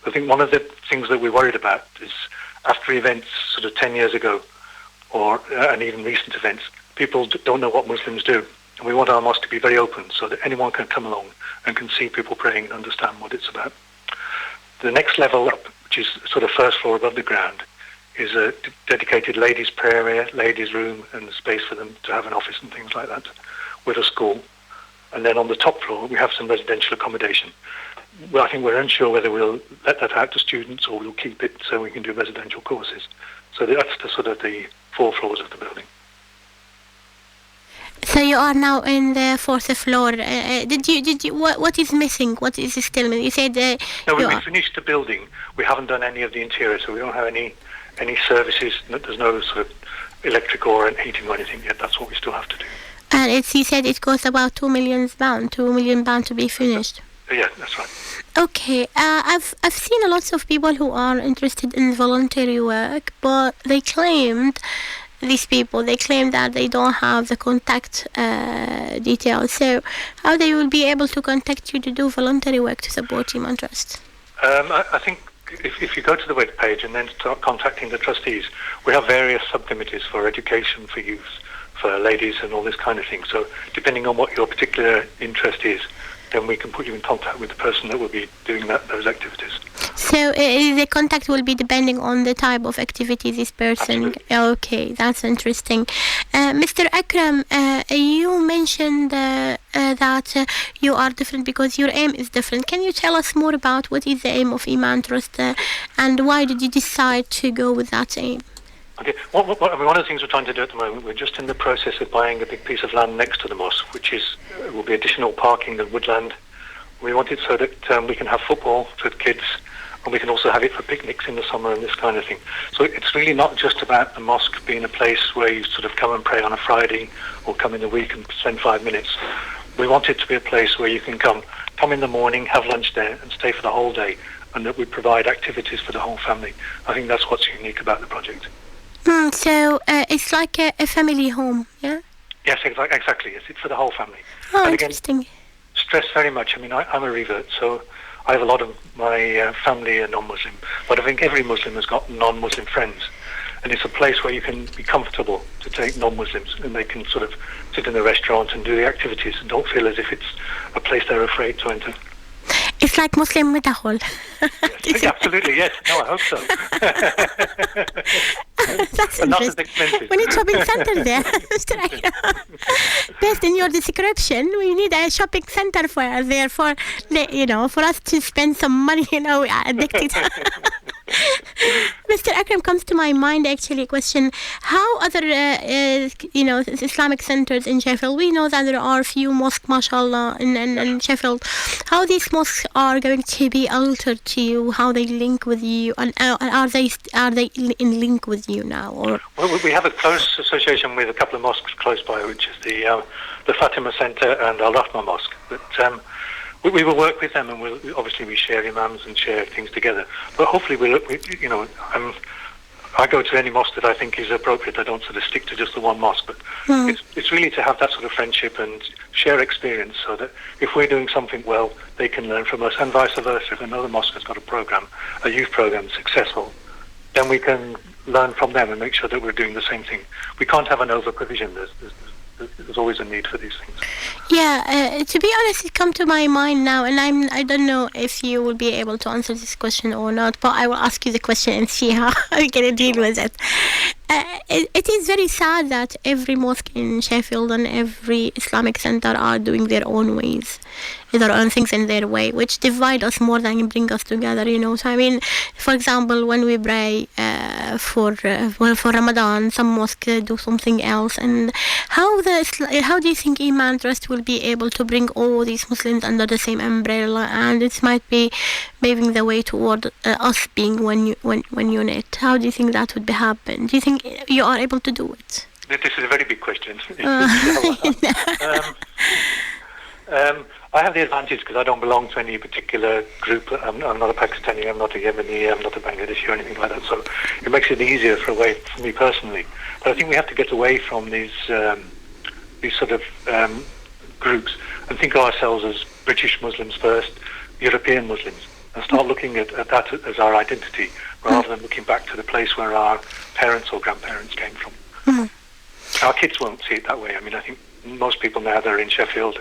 I think one of the things that we're worried about is after events sort of 10 years ago, or and even recent events, people don't know what Muslims do. And we want our mosque to be very open so that anyone can come along and can see people praying and understand what it's about. The next level up, which is sort of first floor above the ground, is a dedicated ladies' prayer area, ladies' room, and space for them to have an office and things like that, with a school. And then on the top floor, we have some residential accommodation. Well, I think we're unsure whether we'll let that out to students or we'll keep it so we can do residential courses. So that's the sort of the 4 floors of the building. So you are now in the 4th floor. Did you? What is missing? What is still missing? You said no. We finished the building. We haven't done any of the interior, so we don't have any services. There's no sort of electric or heating or anything yet. That's what we still have to do. And you said it costs about £2 million to be finished. Yeah, that's right. Okay, I've seen a lot of people who are interested in voluntary work, but they claim that they don't have the contact details. So how they will be able to contact you to do voluntary work to support Iman Trust? I think if you go to the web page and then start contacting the trustees, we have various subcommittees for education, for youth, for ladies and all this kind of thing. So depending on what your particular interest is, then we can put you in contact with the person that will be doing those activities. So the contact will be depending on the type of activity this person. Absolutely. Okay, that's interesting. Mr. Akram, you mentioned that you are different because your aim is different. Can you tell us more about what is the aim of Iman Trust and why did you decide to go with that aim? Okay. One of the things we're trying to do at the moment, we're just in the process of buying a big piece of land next to the mosque, which will be additional parking and woodland. We want it so that we can have football for the kids, and we can also have it for picnics in the summer and this kind of thing. So it's really not just about the mosque being a place where you sort of come and pray on a Friday or come in the week and spend 5 minutes. We want it to be a place where you can come in the morning, have lunch there, and stay for the whole day, and that we provide activities for the whole family. I think that's what's unique about the project. So it's like a family home, yeah? Yes, exactly. Yes, it's for the whole family. Oh, and interesting. Again, stress very much. I mean, I'm a revert, so I have a lot of my family are non-Muslim, but I think every Muslim has got non-Muslim friends, and it's a place where you can be comfortable to take non-Muslims, and they can sort of sit in the restaurant and do the activities and don't feel as if it's a place they're afraid to enter. It's like Muslim Medahol. Yes, absolutely, yes. No, I hope so. That's but not as interesting. expensive. We need shopping center there, Mr. Akram. Based on your description, we need a shopping center for us to spend some money, addicted. Mr. Akram, comes to my mind actually a question. How other, Islamic centers in Sheffield, we know that there are a few mosques, mashallah, in Sheffield. How these mosques are going to be altered to you, how they link with you, and are they in link with you now? Or? Well, we have a close association with a couple of mosques close by, which is the Fatima Centre and Al Rahma Mosque. But we will work with them, and we share imams and share things together. But hopefully, I go to any mosque that I think is appropriate. I don't sort of stick to just the one mosque, but it's really to have that sort of friendship and share experience, so that if we're doing something well, they can learn from us, and vice versa. If another mosque has got a youth program successful, then we can learn from them and make sure that we're doing the same thing. We can't have an over-provision. There's always a need for these things. Yeah, to be honest, it come to my mind now, and I don't know if you will be able to answer this question or not, but I will ask you the question and see how we're going to deal with it. It is very sad that every mosque in Sheffield and every Islamic center are doing their own ways, their own things in their way, which divide us more than bring us together, you know. So I mean, for example, when we pray for Ramadan, some mosques do something else. And how do you think Iman Trust will be able to bring all these Muslims under the same umbrella, and it might be paving the way toward us being one unit? How do you think that would happen? Do you think you are able to do it? This is a very big question. I have the advantage because I don't belong to any particular group. I'm not a Pakistani, I'm not a Yemeni, I'm not a Bangladeshi or anything like that. So it makes it easier for me personally. But I think we have to get away from these sort of groups and think of ourselves as British Muslims first, European Muslims, and start looking at that as our identity rather than looking back to the place where our parents or grandparents came from. Our kids won't see it that way. I mean, I think most people now that are in Sheffield,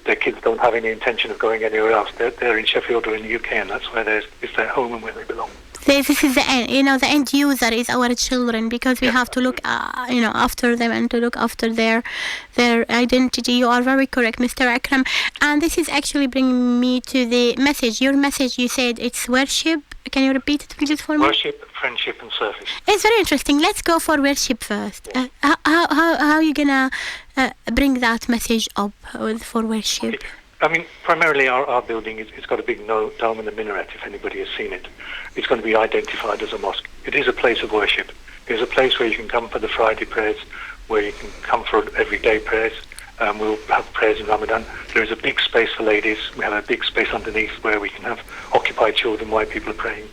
their kids don't have any intention of going anywhere else. They're in Sheffield or in the UK, and that's where it's their home and where they belong. This is the end. You know, the end user is our children, because we have to look, after them and to look after their identity. You are very correct, Mr. Akram. And this is actually bringing me to the message. Your message, you said it's worship. Can you repeat it, please, for me? Worship, friendship, and service. It's very interesting. Let's go for worship first. How are you gonna bring that message up for worship? Okay. I mean, primarily our building, it's got a big dome and a minaret, if anybody has seen it. It's going to be identified as a mosque. It is a place of worship. It is a place where you can come for the Friday prayers, where you can come for everyday prayers. We'll have prayers in Ramadan. There is a big space for ladies. We have a big space underneath where we can have occupied children while people are praying.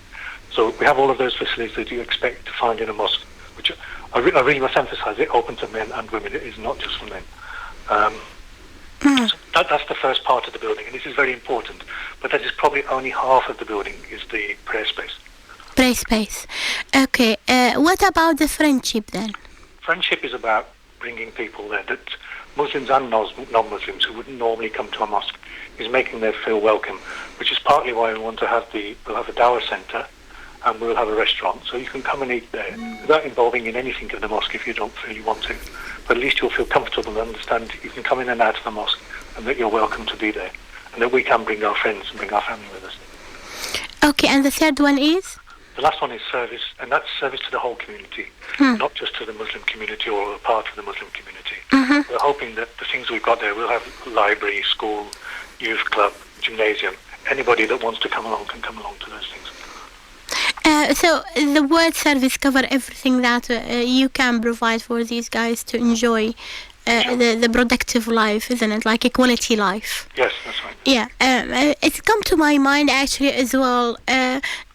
So we have all of those facilities that you expect to find in a mosque, which I really must emphasize, it open to men and women. It is not just for men. So that's the first part of the building, and this is very important. But that is probably only half of the building is the prayer space. Prayer space. Okay. What about the friendship then? Friendship is about bringing people there, that Muslims and non-Muslims who wouldn't normally come to a mosque, is making them feel welcome, which is partly why we want to have we'll have a dawah centre, and we'll have a restaurant, so you can come and eat there without involving in anything of the mosque if you don't feel you want to. But at least you'll feel comfortable and understand you can come in and out of the mosque, and that you're welcome to be there, and that we can bring our friends and bring our family with us. Okay, and the third one is? The last one is service, and that's service to the whole community, not just to the Muslim community or a part of the Muslim community. We're hoping that the things we've got there, we'll have library, school, youth club, gymnasium. Anybody that wants to come along can come along to those things. So the word service cover everything that you can provide for these guys to enjoy the productive life, isn't it? Like a quality life. Yes, that's right. Yeah, it's come to my mind actually as well,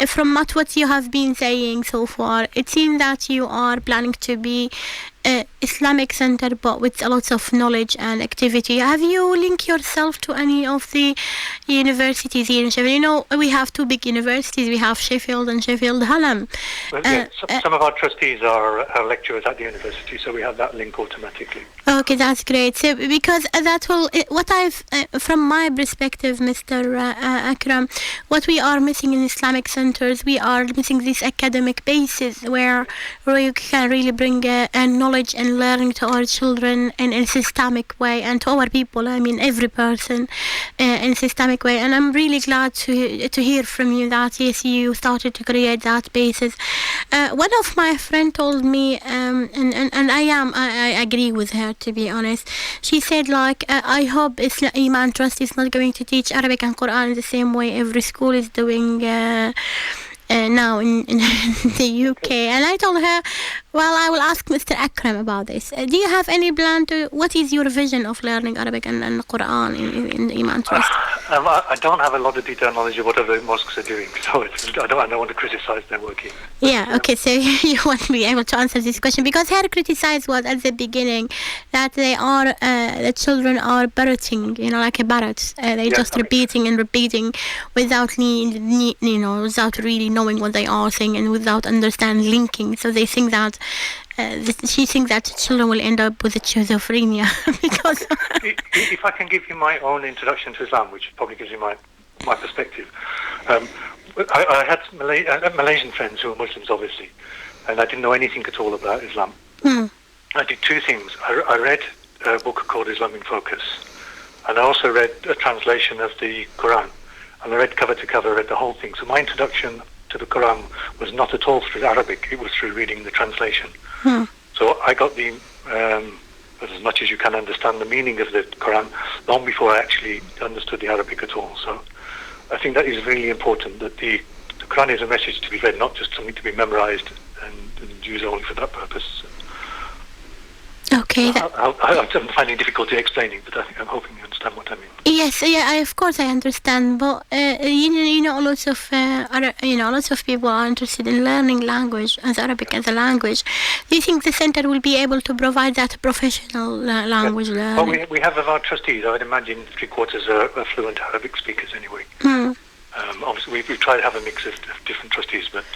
from what you have been saying so far. It seems that you are planning to be Islamic center, but with a lot of knowledge and activity. Have you linked yourself to any of the universities here in Sheffield? You know, we have two big universities. We have Sheffield and Sheffield Hallam. Well, some of our trustees are lecturers at the university, so we have that link automatically. Okay, that's great. So because that will, what I've, from my perspective, Mr. Akram, what we are missing in Islamic centers, we are missing this academic basis where you can really bring a knowledge and learning to our children in a systemic way, and to our people, I mean every person, in a systemic way. And I'm really glad to hear from you that yes, you started to create that basis. One of my friend told me, and I agree with her, to be honest. She said, like, I hope Iman Trust is not going to teach Arabic and Quran in the same way every school is doing now in the UK. And I told her, Well, I will ask Mr. Akram about this. Do you have any plan to? What is your vision of learning Arabic and Quran in the Iman Trust? I don't have a lot of detailed knowledge of what other mosques are doing, so I don't want to criticise their working. Yeah, okay, so you won't be able to answer this question because her criticise was at the beginning that they are, the children are parroting, like a parrot. They just repeating and repeating without without really knowing what they are saying and without understanding linking. So they think that she thinks that children will end up with a schizophrenia because. If I can give you my own introduction to Islam, which probably gives you my perspective. I had Malaysian friends who were Muslims, obviously, and I didn't know anything at all about Islam. I did two things. I read a book called Islam in Focus, and I also read a translation of the Quran, and I read cover to cover, read the whole thing. So my introduction to the Quran was not at all through Arabic, it was through reading the translation. So I got as much as you can understand the meaning of the Quran long before I actually understood the Arabic at all. So I think that is really important, that the Quran is a message to be read, not just something to be memorized and used only for that purpose. Okay. I'm finding difficulty explaining, but I'm hoping you understand what I mean. Yes, of course I understand. But lots of people are interested in learning language as Arabic as a language. Do you think the center will be able to provide that professional language learning? Well, we have of our trustees. I would imagine 3/4 are fluent Arabic speakers anyway. Obviously, we've tried to have a mix of different trustees, but.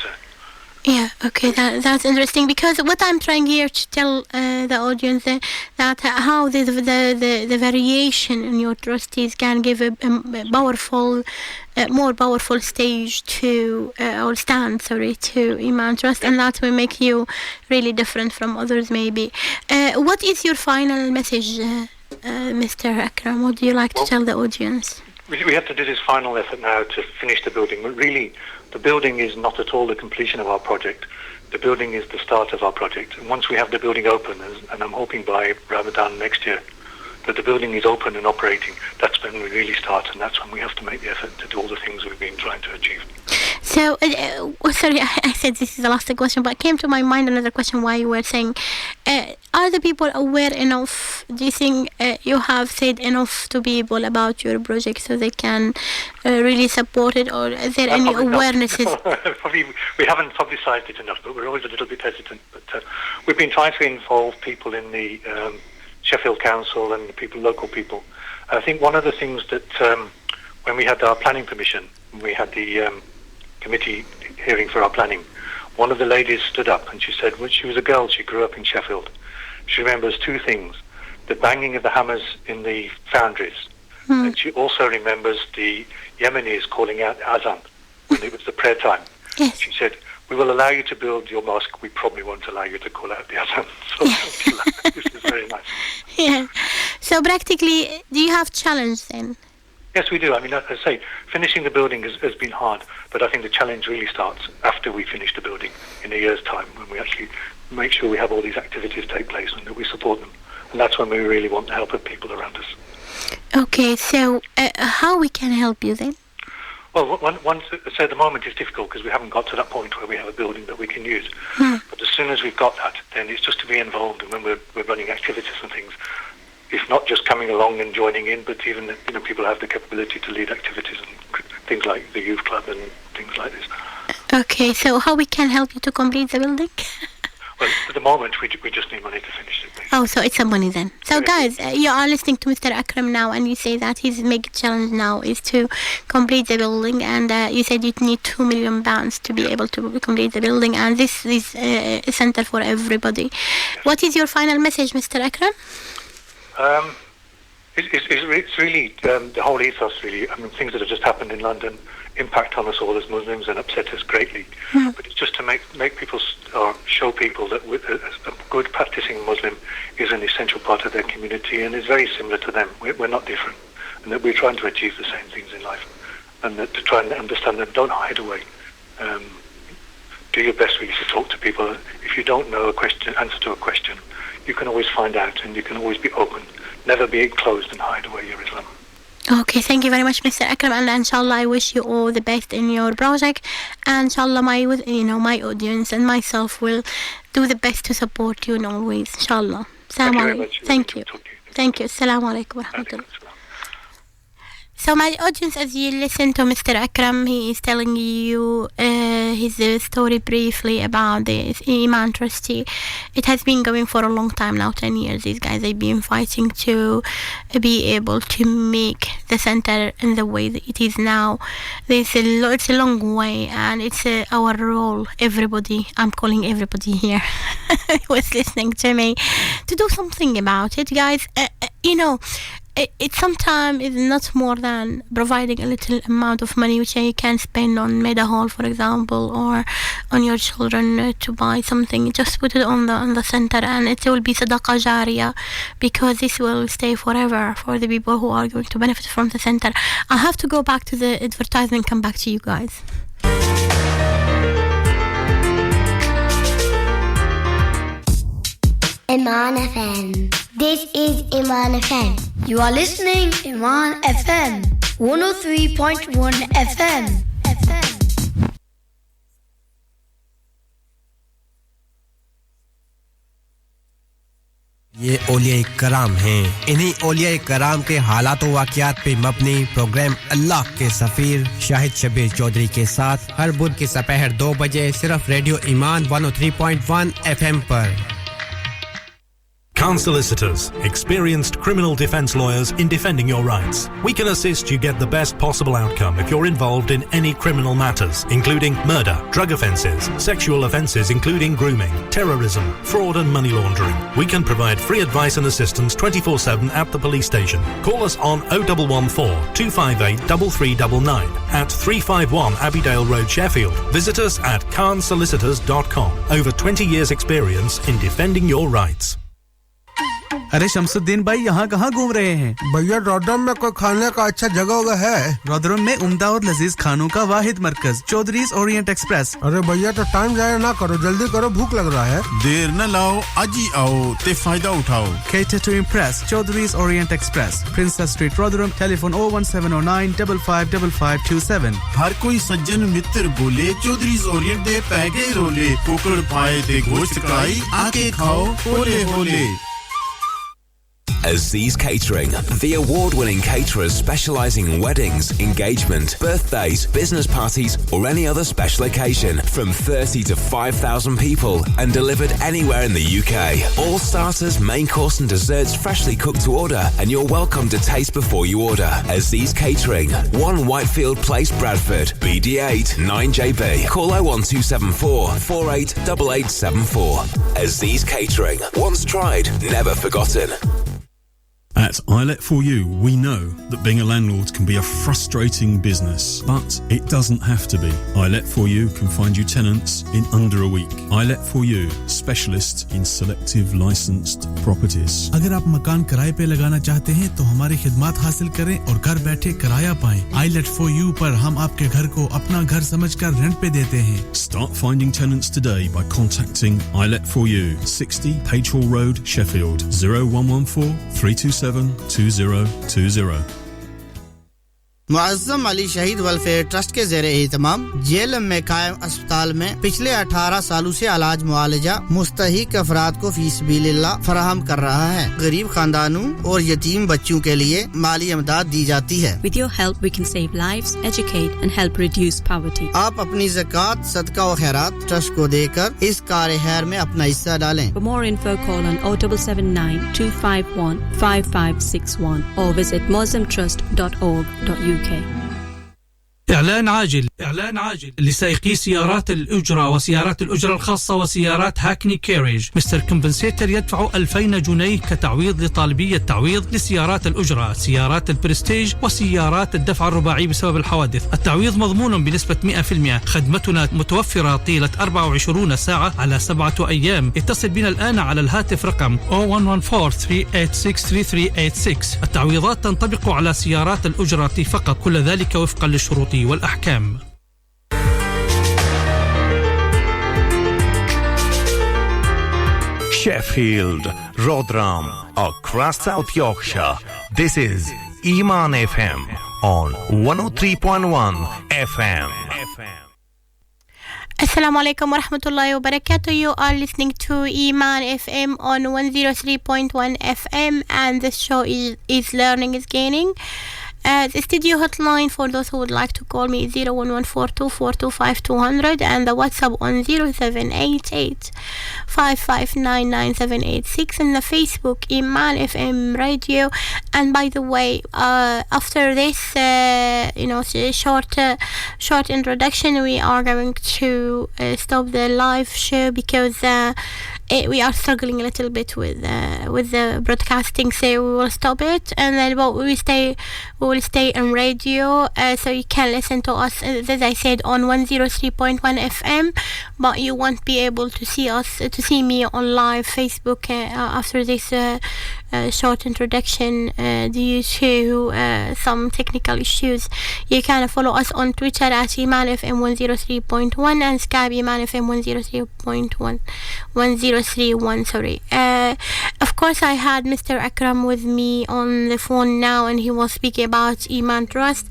Yeah, okay, that's interesting because what I'm trying here to tell the audience that how the variation in your trustees can give a more powerful stage to or stand to Iman Trust, and that will make you really different from others maybe. What is your final message, Mr. Akram? What do you like to tell the audience? We have to do this final effort now to finish the building. But really, the building is not at all the completion of our project. The building is the start of our project. And once we have the building open, and I'm hoping by Ramadan next year, that the building is open and operating, that's when we really start, and that's when we have to make the effort to do all the things we've been trying to achieve. So, sorry, I said this is the last question, but came to my mind another question while you were saying, are the people aware enough? Do you think you have said enough to people about your project so they can really support it, or is there any awarenesses? Probably we haven't publicised it enough, but we're always a little bit hesitant. But we've been trying to involve people in the Sheffield Council and the local people. I think one of the things that when we had our planning permission, we had the committee hearing for our planning, one of the ladies stood up and she said when she was a girl, she grew up in Sheffield. She remembers two things: the banging of the hammers in the foundries, and she also remembers the Yemenis calling out Azan when it was the prayer time. Yes. She said, "We will allow you to build your mosque, we probably won't allow you to call out the Azan." So this is very nice. Yeah. So practically, do you have challenge then? Yes, we do. I mean, as I say, finishing the building has been hard, but I think the challenge really starts after we finish the building in a year's time, when we actually make sure we have all these activities take place and that we support them. And that's when we really want the help of people around us. Okay, so how we can help you then? Well, so at the moment it's difficult because we haven't got to that point where we have a building that we can use. But as soon as we've got that, then it's just to be involved. And when we're running activities and things, it's not just coming along and joining in, but even people have the capability to lead activities and things like the youth club and things like this. Okay, so how we can help you to complete the building? Well, at the moment we just need money to finish it. Oh, so it's some money then. So guys, you are listening to Mr. Akram now, and you say that his big challenge now is to complete the building, and you said you need £2 million to be able to complete the building, and this is a center for everybody. Yes. What is your final message, Mr. Akram? It's really the whole ethos, really. I mean, things that have just happened in London impact on us all as Muslims and upset us greatly. But it's just to make people, or show people that a good practicing Muslim is an essential part of their community and is very similar to them. We're not different, and that we're trying to achieve the same things in life, and that to try and understand them. Don't hide away. Do your best really to talk to people. If you don't know answer to a question, you can always find out, and you can always be open. Never be closed and hide away your Islam. Okay, thank you very much, Mr. Akram, and inshallah, I wish you all the best in your project. And inshallah, my audience and myself will do the best to support you in always. Inshallah. Thank you very much. Thank you. Thank you. Assalamu alaikum wa rahmatullah. So my audience, as you listen to Mr. Akram, he is telling you his story briefly about the Iman Trustee. It has been going for a long time now, 10 years. These guys have been fighting to be able to make the center in the way that it is now. It's a long way, and it's our role, everybody, I'm calling everybody here who is listening to me, to do something about it, guys. It sometimes is not more than providing a little amount of money which you can spend on Meda Hall, for example, or on your children to buy something. Just put it on the center, and it will be sadaqah jariyah, because this will stay forever for the people who are going to benefit from the center. I have to go back to the advertisement, come back to you guys. Iman FM. This is Iman FM. You are listening Iman FM 103.1 FM. ये औलिया कराम हैं इन्हीं औलिया कराम के हालात व वाक़यात पे मबनी programme अल्लाह के सफीर शाहिद शबीर चौधरी के साथ हर बुध की दोपहर 2 बजे सिर्फ रेडियो ईमान 103.1 FM पर Khan Solicitors, experienced criminal defence lawyers in defending your rights. We can assist you get the best possible outcome if you're involved in any criminal matters, including murder, drug offences, sexual offences including grooming, terrorism, fraud and money laundering. We can provide free advice and assistance 24/7 at the police station. Call us on 0114 258 3399 at 351 Abbeydale Road, Sheffield. Visit us at khansolicitors.com. Over 20 years experience in defending your rights. अरे शमसुद्दीन भाई यहाँ कहाँ घूम रहे हैं भैया रोडरम में कोई खाने का अच्छा जगह है रोडरम में उम्दा और लजीज खानों का वाहिद मरकज चौधरीज ओरिएंट एक्सप्रेस अरे भैया तो टाइम जाया ना करो जल्दी करो भूख लग रहा है देर न लाओ आज ही आओ ते फायदा उठाओ Cater to impress Chaudhry's orient express princess street Rotherham telephone 01709 555527 हर कोई सज्जन मित्र बोले चौधरीज ओरिएंट दे पैगे रोले कुकड़ पाए ते गोश्त कढ़ाई आके खाओ होले होले Aziz Catering, the award-winning caterers specialising in weddings, engagement, birthdays, business parties or any other special occasion from 30 to 5,000 people and delivered anywhere in the UK. All starters, main course and desserts freshly cooked to order and you're welcome to taste before you order. Aziz Catering, 1 Whitefield Place, Bradford, BD8 9JB. Call 01274 488874. Aziz Catering, once tried, never forgotten. At iLet4U, we know that being a landlord can be a frustrating business, but it doesn't have to be. iLet4U can find you tenants in under a week. iLet4U, specialist in selective licensed properties. अगर आप मकान किराए पे लगाना चाहते हैं तो हमारी खिदमत हासिल करें और घर बैठे किराया पाएं। iLet4U पर हम आपके घर को अपना घर समझकर रेंट पे देते हैं। Start finding tenants today by contacting iLet4U, 60 Page Hall Road, Sheffield, 0114 327 2020. Muazzam Ali शहीद वेलफेयर ट्रस्ट के ज़ेरे एहतमाम जेलम में कायम अस्पताल में पिछले 18 सालों से इलाज मुआलजा मुस्तहिक अफराद को फी सबिलिल्लाह फराहम कर रहा है गरीब खानदानों और यतीम बच्चों के लिए माली इमदाद दी जाती है With your help we can save lives, educate and help reduce poverty. आप अपनी ज़कात सदका व खैरात ट्रस्ट को देकर इस कार खैर में अपना हिस्सा डालें For more info call on 077 251 5561 or visit muslimtrust.org.uk. إعلان عاجل لسائقي سيارات الأجرة وسيارات الأجرة الخاصة وسيارات هاكني كيريج مستر كومبنسيتر يدفع 2000 جنيه كتعويض لطالبي التعويض لسيارات الأجرة سيارات البرستيج وسيارات الدفع الرباعي بسبب الحوادث التعويض مضمون بنسبة 100% خدمتنا متوفرة طيلة 24 ساعة على 7 أيام اتصل بنا الآن على الهاتف رقم 0114-386-3386 التعويضات تنطبق على سيارات الأجرة فقط كل ذلك وفقا للشروط والأحكام Sheffield, Rotherham, across South Yorkshire. This is Iman FM on 103.1 FM. Assalamu alaikum wa rahmatullahi wa barakatuh. You are listening to Iman FM on 103.1 FM, and this show is Learning is Gaining. The studio hotline for those who would like to call me is 01142425200, and the WhatsApp on 0788-5599786, and the Facebook Iman FM Radio. And by the way, after this short introduction, we are going to stop the live show because we are struggling a little bit with the broadcasting, so we will stop it, and then we will stay on radio, so you can listen to us, as I said, on 103.1 FM, but you won't be able to see me on live Facebook after this short introduction due to some technical issues. You can follow us on Twitter at Iman FM 103.1 and Skype Iman FM 103.1, sorry. Of course, I had Mr. Akram with me on the phone now, and he was speaking about Iman Trust,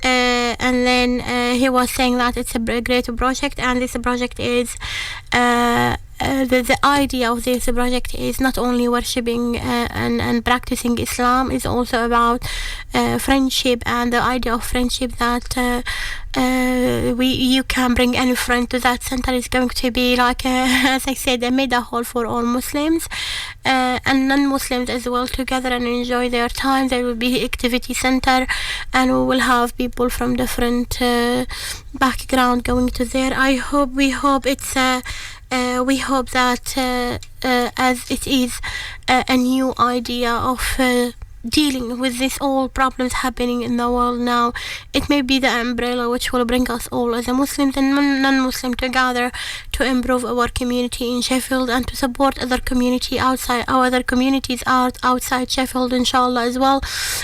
and then he was saying that it's a great project, and this project is the idea of this project is not only worshipping and practicing Islam, is also about friendship, and the idea of friendship that you can bring any friend to that center is going to be like as I said, a mega hall for all Muslims and non-Muslims as well together and enjoy their time. There will be activity center, and we will have people from different background going to there. We hope that as it is a new idea of dealing with this all problems happening in the world now, it may be the umbrella which will bring us all as a Muslims and non-Muslim together to improve our community in Sheffield and to support other communities outside Sheffield, inshallah, as well.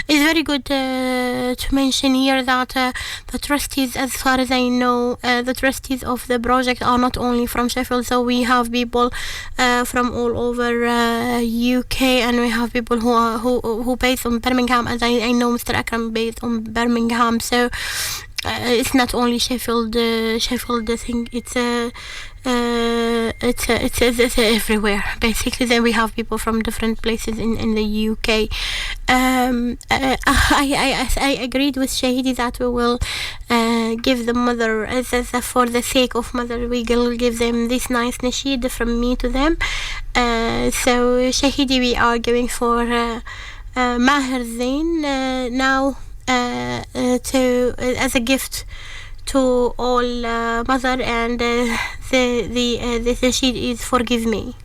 It's very good to mention here that the trustees, as far as I know, the trustees of the project are not only from Sheffield, so we have people from all over UK, and we have people who based on Birmingham, as I know Mr. Akram based on Birmingham, so it's not only Sheffield thing, it's everywhere basically. Then we have people from different places in the UK. I agreed with Shahidi that we will give the mother, as for the sake of mother, we will give them this nice nasheed from me to them. So Shahidi, we are going for Maher Zain now as a gift to all mother, and the nasheed is Forgive Me.